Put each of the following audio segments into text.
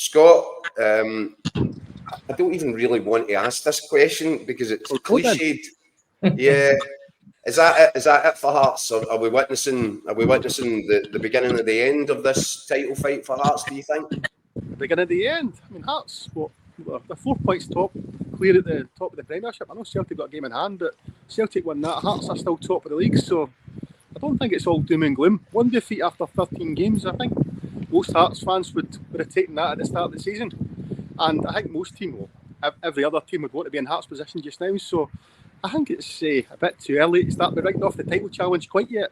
Scott, I don't even really want to ask this question because it's cliched. Yeah. Is that it for Hearts? Or are we witnessing the beginning of the end of this title fight for Hearts, do you think? Beginning of the end. I mean, Hearts, they're 4 points top, clear at the top of the Premiership. I know Celtic got a game in hand, but Celtic won that. Hearts are still top of the league, so I don't think it's all doom and gloom. 1 defeat after 13 games, I think most Hearts fans would have taken that at the start of the season. And I think most teams, every other team would want to be in Hearts' position just now, so I think it's a bit too early to start writing off the title challenge quite yet.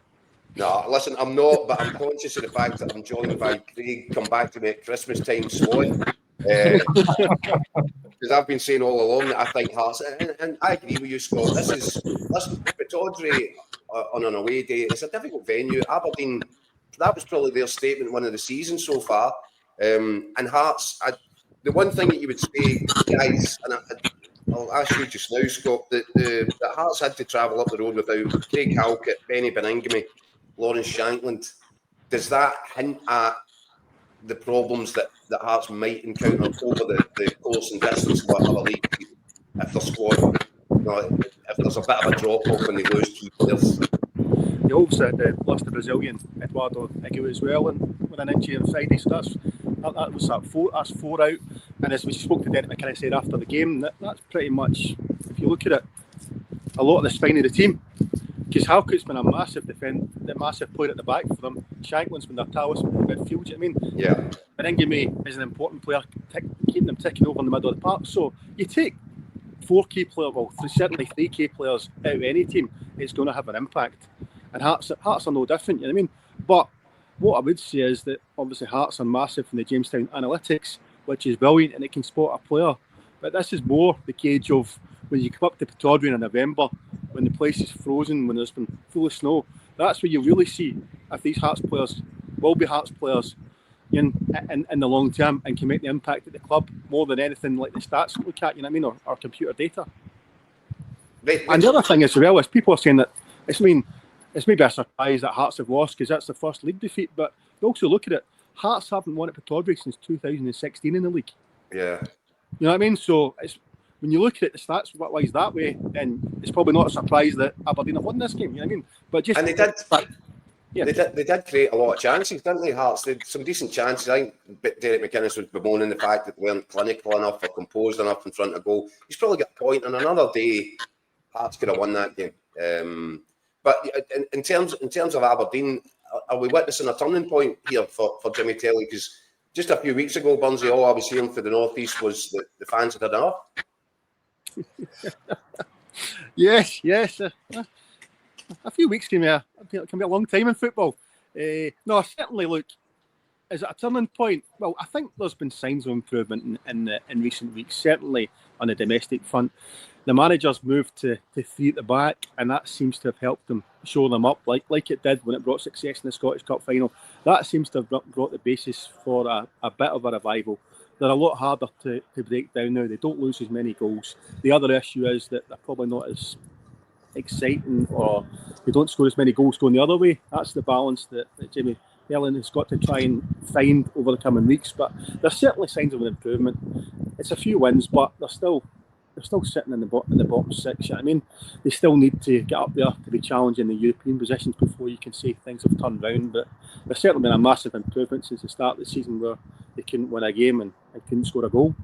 No, listen, I'm not, but I'm conscious of the fact that I'm joined by Craig, come back to me at Christmas time sloth. Because I've been saying all along that I think Hearts, and I agree with you, Scott, listen, Pittodrie on an away day, it's a difficult venue. Aberdeen, that was probably their statement one of the season so far. And Hearts, the one thing that you would say, guys, and I'll ask you just now, Scott, that Hearts had to travel up the road without Craig Halkett, Benny Beningame, Lawrence Shankland. Does that hint at the problems that Hearts might encounter over the course and distance of a league if their squad, if there's a bit of a drop-off when they lose key players? They also lost the Brazilian Eduardo Aguirre as well, and with an injury on Friday, so that's four out. And as we spoke to Derek McInnes said after the game, that's pretty much, if you look at it, a lot of the spine of the team. Because Halkett's been a massive massive player at the back for them. Shankland's been their talisman in the midfield. Do you know what I mean? Yeah. Beningame is an important player, keeping them ticking over in the middle of the park. So you take 4 key players, certainly 3 key players out of any team, it's going to have an impact. And Hearts are no different. You know what I mean? But what I would say is that obviously Hearts are massive from the Jamestown analytics, which is brilliant, and it can spot a player. But this is more the cage of when you come up to Pittodrie in November, when the place is frozen, when there's been full of snow. That's where you really see if these Hearts players will be Hearts players in the long term and can make the impact at the club more than anything like the stats look at, you know what I mean, or computer data. And the other thing as well is people are saying that it's maybe a surprise that Hearts have lost because that's the first league defeat, but you also look at it, Hearts haven't won at Pittodrie since 2016 in the league. Yeah. You know what I mean? So when you look at the stats wise that way, then it's probably not a surprise that Aberdeen have won this game. You know what I mean? But just and they did. Yeah. They did create a lot of chances, didn't they, Hearts? They had some decent chances. I think Derek McInnes was bemoaning the fact that they weren't clinical enough or composed enough in front of goal. He's probably got a point. And another day, Hearts could have won that game. But in terms of Aberdeen, are we witnessing a turning point here for Jimmy Telly? Because just a few weeks ago, Burnsy, all I was hearing for the North East was that the fans had enough. Yes. A few weeks can be a long time in football. No, certainly. Look, is it a turning point? Well, I think there's been signs of improvement in recent weeks. Certainly on the domestic front, the manager's moved to 3 at the back, and that seems to have helped them show them up, like it did when it brought success in the Scottish Cup final. That seems to have brought the basis for a bit of a revival. They're a lot harder to break down now. They don't lose as many goals. The other issue is that they're probably not as exciting, or they don't score as many goals going the other way. That's the balance that Jimmy Helen has got to try and find over the coming weeks. But there's certainly signs of an improvement. It's a few wins, but they're still sitting in the bottom 6. I mean, they still need to get up there to be challenging the European positions before you can say things have turned round. But there's certainly been a massive improvement since the start of the season where they couldn't win a game and couldn't score a goal.